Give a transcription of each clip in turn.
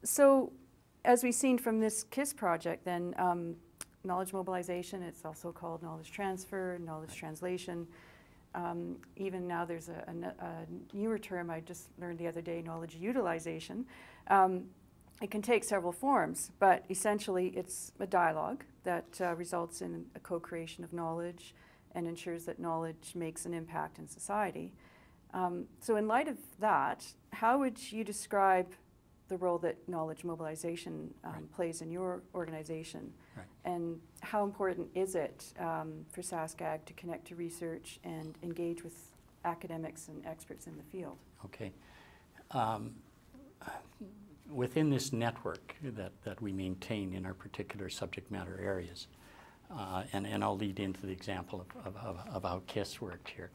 So, as we've seen from this KISS project, then knowledge mobilization, it's also called knowledge transfer, knowledge translation. Even now there's a newer term I just learned the other day, knowledge utilization. It can take several forms, but essentially it's a dialogue that results in a co-creation of knowledge and ensures that knowledge makes an impact in society. So in light of that, how would you describe the role that knowledge mobilization plays in your organization? Right. And how important is it for SaskAg to connect to research and engage with academics and experts in the field? Okay. Within this network that we maintain in our particular subject matter areas, and I'll lead into the example of how KISS worked here.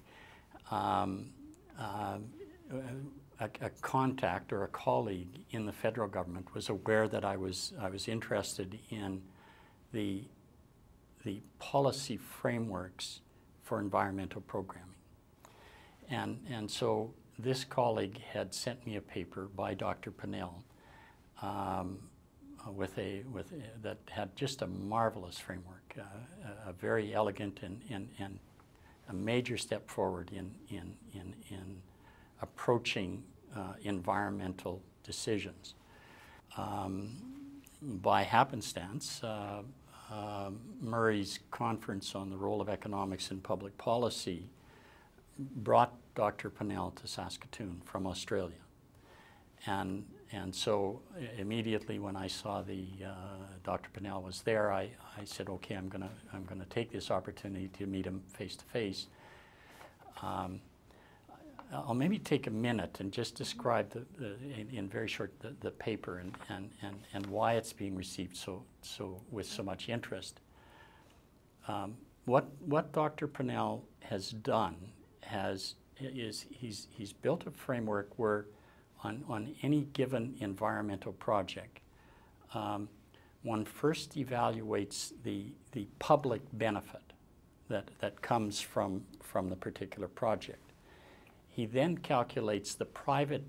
A contact or a colleague in the federal government was aware that I was interested in the policy frameworks for environmental programming, and so this colleague had sent me a paper by Dr. Pinnell that had just a marvelous framework, a very elegant and a major step forward in approaching environmental decisions. By happenstance, Murray's conference on the role of economics in public policy brought Dr. Pinnell to Saskatoon from Australia. And so immediately when I saw Dr. Pinnell was there, I said, okay, I'm gonna take this opportunity to meet him face to face. I'll maybe take a minute and just describe in very short the paper and why it's being received with so much interest. What Dr. Pinnell has done is he's built a framework where on any given environmental project, one first evaluates the public benefit that comes from the particular project. He then calculates the private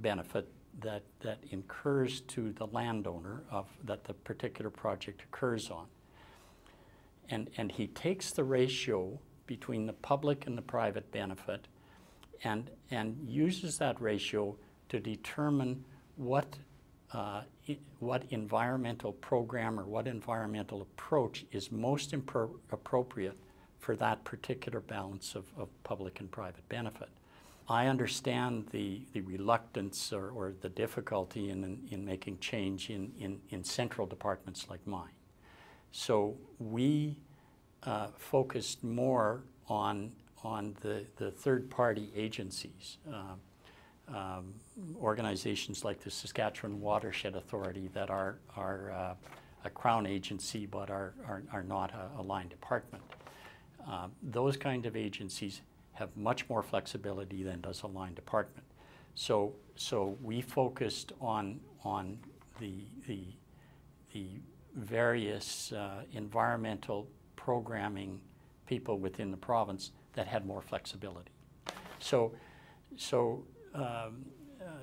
benefit that incurs to the landowner that the particular project occurs on. And he takes the ratio between the public and the private benefit and uses that ratio to determine what environmental program or what environmental approach is most appropriate for that particular balance of public and private benefit. I understand the reluctance or the difficulty in making change in central departments like mine. So we focused more on the third-party agencies, organizations like the Saskatchewan Watershed Authority that are a Crown agency but are not a line department. Those kind of agencies have much more flexibility than does a line department. So we focused on the various environmental programming people within the province that had more flexibility. So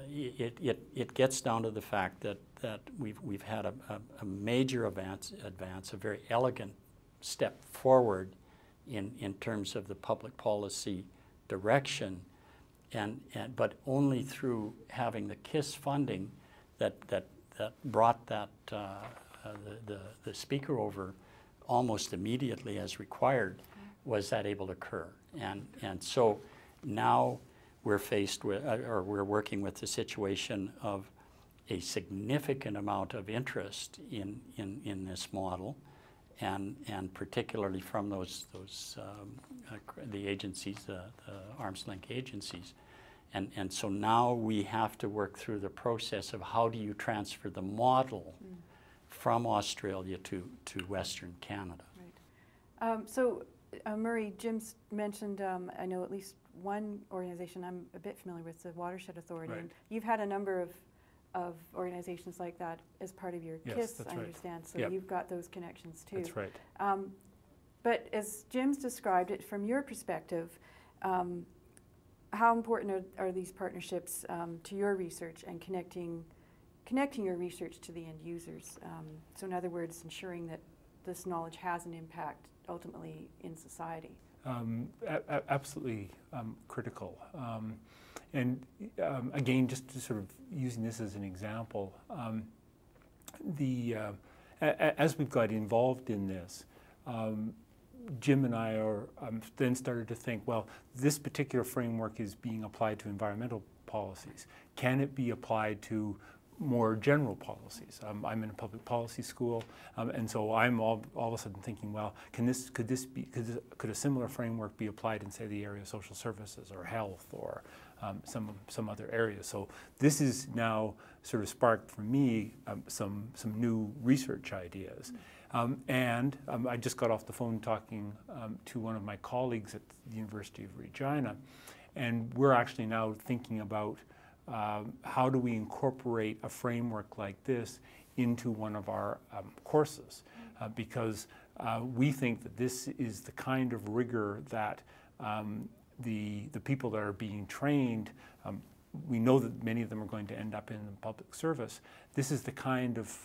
it gets down to the fact that we've had a major advance, a very elegant step forward in terms of the public policy direction, but only through having the KISS funding that brought the speaker over almost immediately as required was that able to occur. And so now we're faced with, or we're working with the situation of a significant amount of interest in this model, and particularly from the agencies, the arm's length agencies. And so now we have to work through the process of how do you transfer the model from Australia to Western Canada. Right. So Murray, Jim's mentioned, I know at least one organization I'm a bit familiar with, the Watershed Authority. Right. And you've had a number of organizations like that as part of your Yes, KISS, that's I right. understand. So Yep. you've got those connections too. That's right. But as Jim's described it, from your perspective, how important are these partnerships to your research and connecting connecting your research to the end users. So in other words, ensuring that this knowledge has an impact ultimately in society. Absolutely critical. And again, just to sort of using this as an example, as we've got involved in this, Jim and I then started to think, well, this particular framework is being applied to environmental policies. Can it be applied to more general policies? I'm in a public policy school, and so I'm all of a sudden thinking, well, could a similar framework be applied in, say, the area of social services or health or some other areas? So this is now sort of sparked for me some new research ideas. And I just got off the phone talking to one of my colleagues at the University of Regina, and we're actually now thinking about how do we incorporate a framework like this into one of our courses, because we think that this is the kind of rigor that the people that are being trained, we know that many of them are going to end up in public service. This is the kind of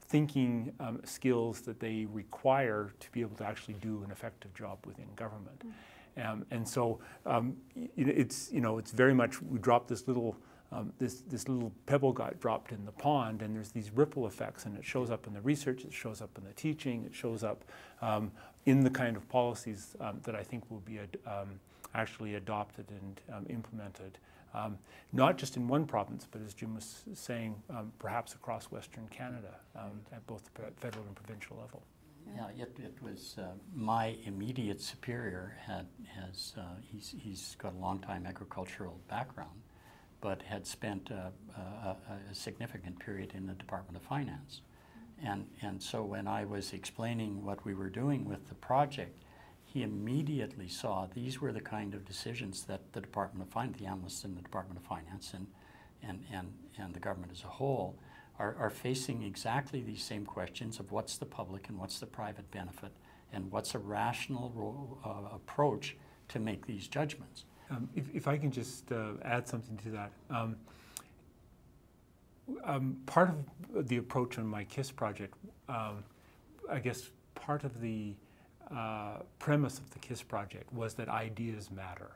thinking skills that they require to be able to actually do an effective job within government. And so it's very much, we dropped this little this little pebble got dropped in the pond, and there's these ripple effects, and it shows up in the research, it shows up in the teaching, it shows up in the kind of policies that I think will be actually adopted and implemented, not just in one province, but as Jim was saying, perhaps across Western Canada at both the federal and provincial level. Yeah, it was my immediate superior he's got a long time agricultural background, but had spent a significant period in the Department of Finance. And so when I was explaining what we were doing with the project, he immediately saw these were the kind of decisions that the Department of Finance, the analysts in the Department of Finance and the government as a whole are facing exactly these same questions of what's the public and what's the private benefit and what's a rational approach to make these judgments. If I can just add something to that. Part of the approach on my KISS project, I guess part of the premise of the KISS project was that ideas matter.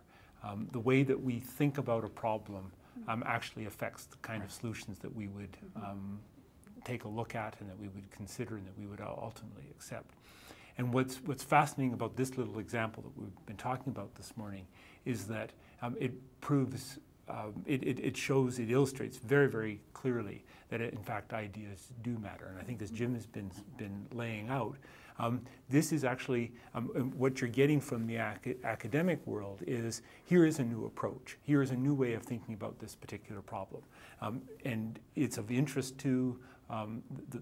The way that we think about a problem actually affects the kind of solutions that we would take a look at and that we would consider and that we would ultimately accept. And what's fascinating about this little example that we've been talking about this morning is that it proves, it shows, it illustrates very, very clearly that in fact ideas do matter. And I think as Jim has been laying out, this is actually what you're getting from the academic world is here is a new approach. Here is a new way of thinking about this particular problem. And it's of interest to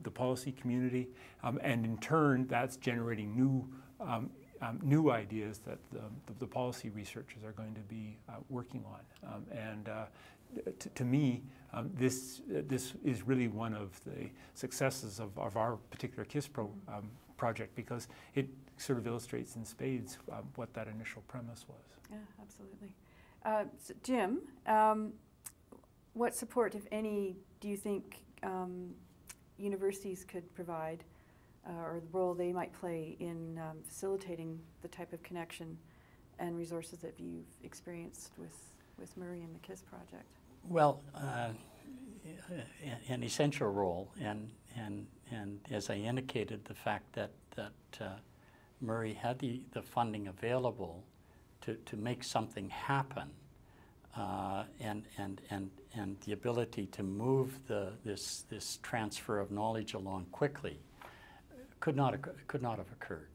the policy community. And in turn, that's generating new ideas that the policy researchers are going to be working on. To me, this is really one of the successes of our particular KISS project, because it sort of illustrates in spades what that initial premise was. Yeah, absolutely. So Jim, what support, if any, do you think universities could provide or the role they might play in facilitating the type of connection and resources that you've experienced with Murray and the KISS project? Well, an essential role, and as I indicated, the fact that Murray had the funding available to make something happen, and the ability to move this transfer of knowledge along quickly could not have occurred.